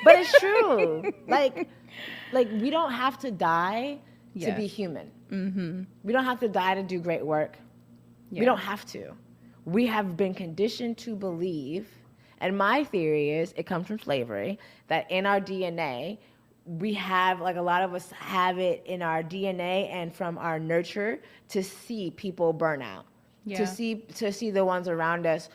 But it's true. We don't have to die to be human. We don't have to die to do great work. We don't have to. We have been conditioned to believe, and my theory is it comes from slavery, that in our DNA, we have, a lot of us have it in our DNA and from our nurture to see people burn out. To see the ones around us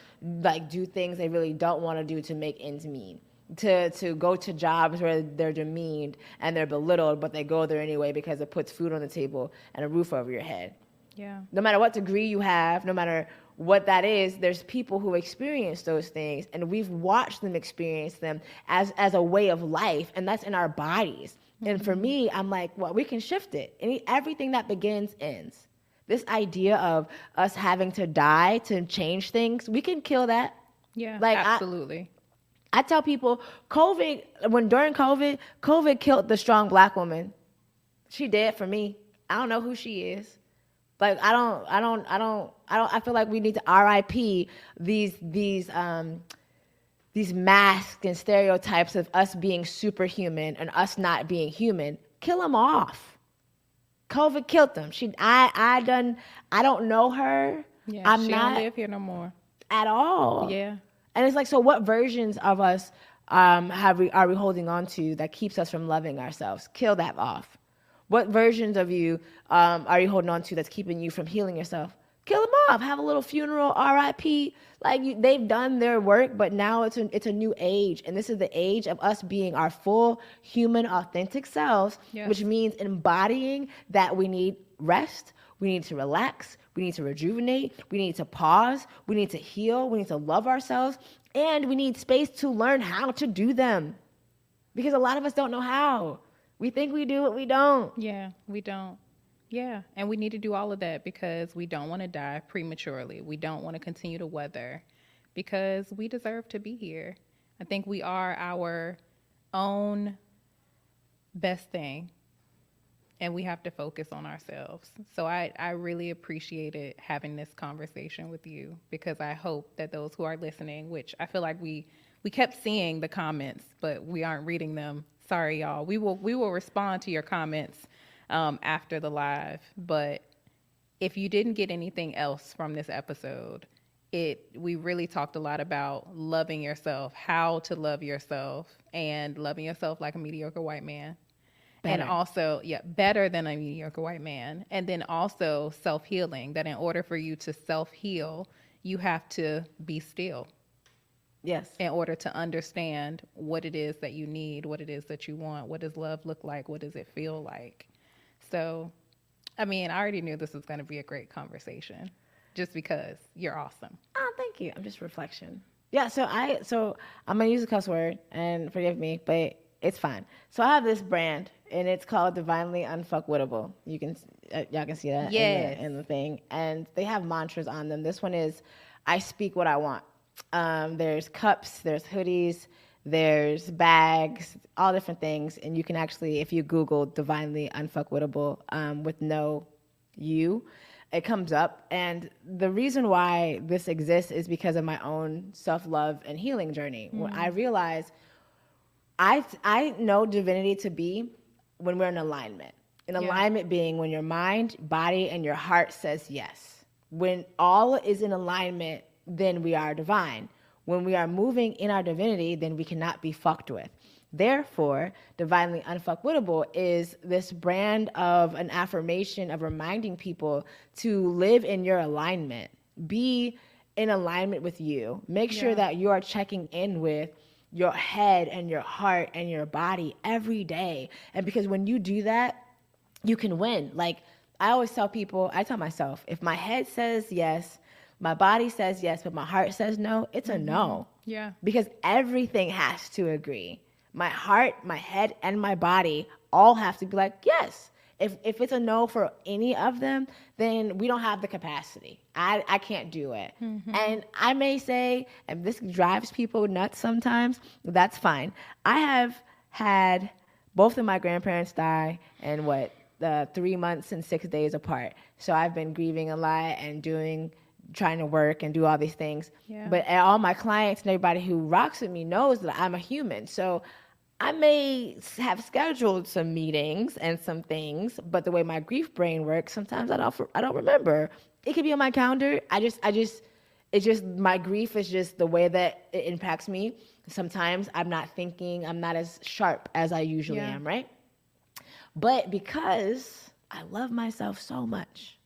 do things they really don't want to do to make ends meet. To go to jobs where they're demeaned and they're belittled, but they go there anyway because it puts food on the table and a roof over your head. Yeah. No matter what degree you have, no matter what that is, there's people who experience those things, and we've watched them experience them as a way of life, and that's in our bodies. And for me, I'm like, well, we can shift it. Everything that begins ends. This idea of us having to die to change things, we can kill that. Yeah, absolutely. I tell people, during COVID killed the strong Black woman. She did for me. I don't know who she is. I feel like we need to RIP these masks and stereotypes of us being superhuman and us not being human. Kill them off. COVID killed them. I don't know her. Yeah, she don't live here no more at all. Yeah. And it's so what versions of us are we holding on to that keeps us from loving ourselves? Kill that off. What versions of you are you holding on to that's keeping you from healing yourself? Kill them off. Have a little funeral, RIP. They've done their work, but now it's a new age. And this is the age of us being our full human, authentic selves, which means embodying that we need rest, we need to relax, we need to rejuvenate, we need to pause, we need to heal, we need to love ourselves, and we need space to learn how to do them. Because a lot of us don't know how. We think we do, but we don't. Yeah, we don't. Yeah, and we need to do all of that because we don't want to die prematurely. We don't want to continue to weather because we deserve to be here. I think we are our own best thing. and we have to focus on ourselves. So I really appreciated having this conversation with you, because I hope that those who are listening, which I feel like we kept seeing the comments, but we aren't reading them. Sorry, y'all. We will respond to your comments after the live. But if you didn't get anything else from this episode, we really talked a lot about loving yourself, how to love yourself, and loving yourself like a mediocre white man. Better. And also, better than a mediocre white man. And then also self-healing, that in order for you to self-heal, you have to be still. Yes. In order to understand what it is that you need, what it is that you want, what does love look like, what does it feel like. So, I mean, I already knew this was going to be a great conversation just because you're awesome. Oh, thank you. I'm just reflection. Yeah, so I'm going to use a cuss word, and forgive me, but it's fine. So I have this brand, and it's called Divinely Unfuckwittable. You can, y'all can see that in the thing. And they have mantras on them. This one is, I speak what I want. There's cups, there's hoodies, there's bags, all different things. And you can actually, if you Google Divinely Unfuckwittable with no U, it comes up. And the reason why this exists is because of my own self-love and healing journey. When I realized I know divinity to be when we're in alignment. Alignment being when your mind, body, and your heart says yes. When all is in alignment, then we are divine. When we are moving in our divinity, then we cannot be fucked with. Therefore, Divinely Unfuckwittable is this brand of an affirmation of reminding people to live in your alignment. Be in alignment with you. Make sure that you are checking in with your head and your heart and your body every day. And because when you do that, you can win. Like I always tell people, I tell myself, if my head says yes, my body says yes, but my heart says no, it's a no. Yeah. Because everything has to agree. My heart, my head, and my body all have to be like, yes. If it's a no for any of them, then we don't have the capacity. I can't do it. And I may say, and this drives people nuts sometimes, that's fine. I have had both of my grandparents die in 3 months and 6 days apart. So I've been grieving a lot and trying to work and do all these things. Yeah. But all my clients and everybody who rocks with me knows that I'm a human. So I may have scheduled some meetings and some things, but the way my grief brain works, sometimes I don't remember. It could be on my calendar. It's just my grief is just the way that it impacts me. Sometimes I'm not thinking, I'm not as sharp as I usually am, right? But because I love myself so much,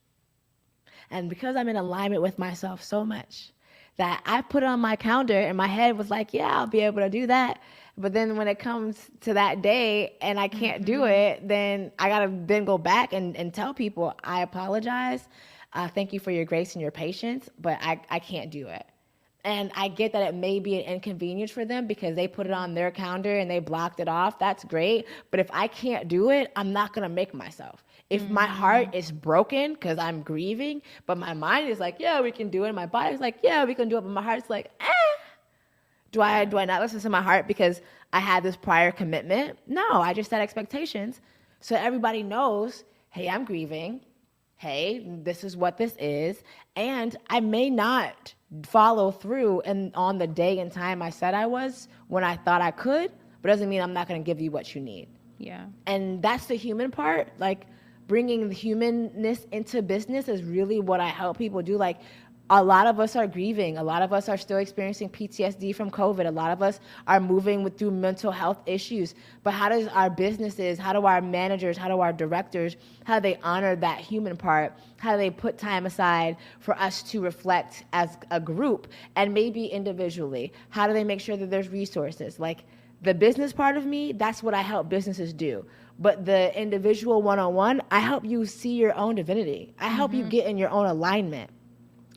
and because I'm in alignment with myself so much, that I put it on my calendar and my head was like, yeah, I'll be able to do that. But then when it comes to that day and I can't do it, then I got to then go back and tell people, I apologize. Thank you for your grace and your patience, but I can't do it. And I get that it may be an inconvenience for them because they put it on their calendar and they blocked it off. That's great. But if I can't do it, I'm not going to make myself. If my heart is broken because I'm grieving, but my mind is like, yeah, we can do it. My body's like, yeah, we can do it. But my heart's like, Do I not listen to my heart because I had this prior commitment? No, I just set expectations. So everybody knows, hey, I'm grieving. Hey, this is what this is. And I may not follow through on the day and time I said I was when I thought I could, but doesn't mean I'm not going to give you what you need. Yeah. And that's the human part. Like bringing the humanness into business is really what I help people do. Like a lot of us are grieving. A lot of us are still experiencing PTSD from COVID. A lot of us are moving through mental health issues. But how does our businesses, how do our managers, how do our directors, how do they honor that human part? How do they put time aside for us to reflect as a group and maybe individually? How do they make sure that there's resources? Like the business part of me, that's what I help businesses do. But the individual one-on-one, I help you see your own divinity. I help you get in your own alignment.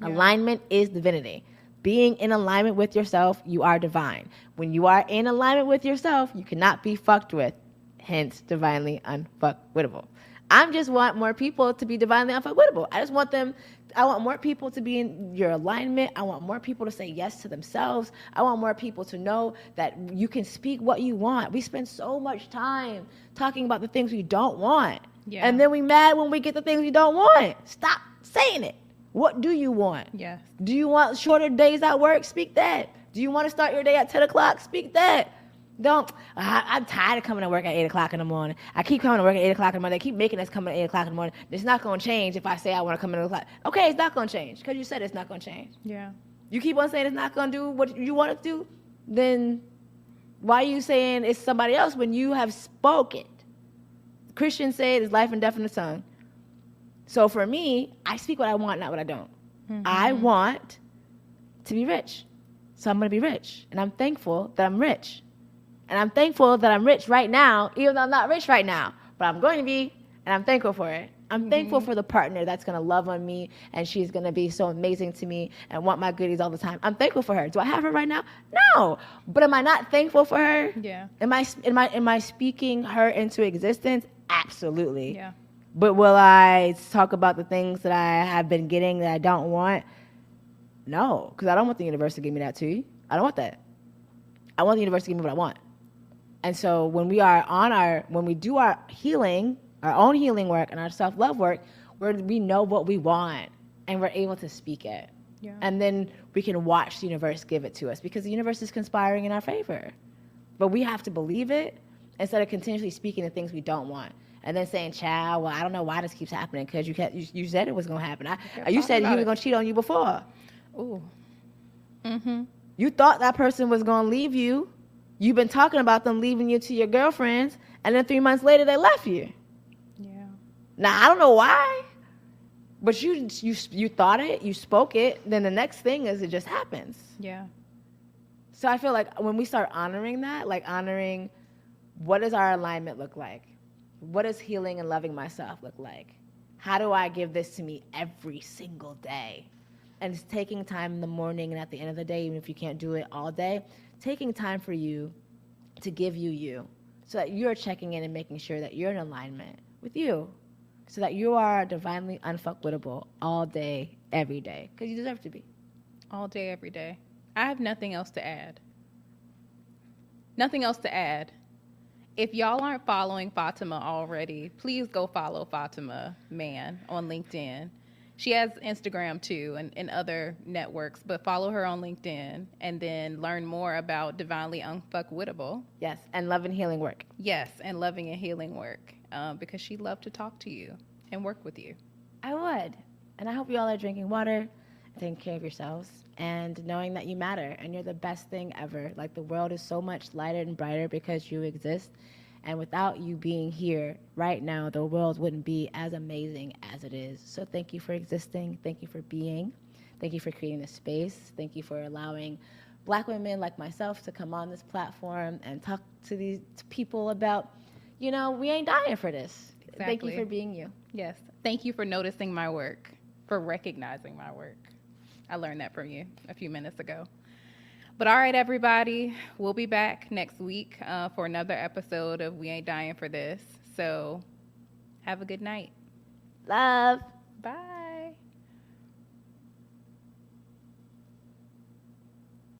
Yeah. Alignment is divinity. Being in alignment with yourself, you are divine. When you are in alignment with yourself, you cannot be fucked with. Hence, divinely unfuckwittable. I just want more people to be divinely unfuckwittable. I want more people to be in your alignment. I want more people to say yes to themselves. I want more people to know that you can speak what you want. We spend so much time talking about the things we don't want. Yeah. And then we mad when we get the things we don't want. Stop saying it. What do you want? Yes. Do you want shorter days at work? Speak that. Do you want to start your day at 10 o'clock? Speak that. I'm tired of coming to work at 8 o'clock in the morning. I keep coming to work at 8 o'clock in the morning. They keep making us come at 8 o'clock in the morning. It's not going to change if I say I want to come at 8 o'clock. Okay, it's not going to change because you said it's not going to change. Yeah. You keep on saying it's not going to do what you want it to do, then why are you saying it's somebody else when you have spoken? Christians say it's life and death in the tongue. So for me, I speak what I want, not what I don't. Mm-hmm. I want to be rich. So I'm going to be rich. And I'm thankful that I'm rich. And I'm thankful that I'm rich right now, even though I'm not rich right now. But I'm going to be, and I'm thankful for it. I'm thankful for the partner that's going to love on me, and she's going to be so amazing to me and want my goodies all the time. I'm thankful for her. Do I have her right now? No. But am I not thankful for her? Yeah. Am I speaking her into existence? Absolutely. Yeah. But will I talk about the things that I have been getting that I don't want? No, because I don't want the universe to give me that too. I don't want that. I want the universe to give me what I want. And so when we do our healing, our own healing work and our self-love work, we know what we want and we're able to speak it. Yeah. And then we can watch the universe give it to us because the universe is conspiring in our favor. But we have to believe it instead of continuously speaking the things we don't want. And then saying, child, well, I don't know why this keeps happening because you said it was going to happen. You said he was going to cheat on you before. Ooh. Mm-hmm. You thought that person was going to leave you. You've been talking about them leaving you to your girlfriends, and then 3 months later they left you. Yeah. Now, I don't know why, but you thought it, you spoke it, then the next thing is it just happens. Yeah. So I feel like when we start honoring that, like honoring what does our alignment look like? What does healing and loving myself look like? How do I give this to me every single day? And it's taking time in the morning and at the end of the day, even if you can't do it all day, taking time for you to give you so that you're checking in and making sure that you're in alignment with you so that you are divinely unfuckwittable all day, every day, because you deserve to be. All day, every day. I have nothing else to add. Nothing else to add. If y'all aren't following Fatima already, please go follow Fatima Mann on LinkedIn. She has Instagram too and other networks, but follow her on LinkedIn and then learn more about Divinely Unfuckwittable. Yes, and love and healing work. Yes, and loving and healing work because she'd love to talk to you and work with you. I would. And I hope you all are drinking water, taking care of yourselves, and knowing that you matter and you're the best thing ever. Like the world is so much lighter and brighter because you exist. And without you being here right now, the world wouldn't be as amazing as it is. So thank you for existing. Thank you for being. Thank you for creating this space. Thank you for allowing Black women like myself to come on this platform and talk to these people about, we ain't dying for this. Exactly. Thank you for being you. Yes. Thank you for noticing my work, for recognizing my work. I learned that from you a few minutes ago. But all right, everybody, we'll be back next week for another episode of We Ain't Dying for This. So have a good night. Love. Bye.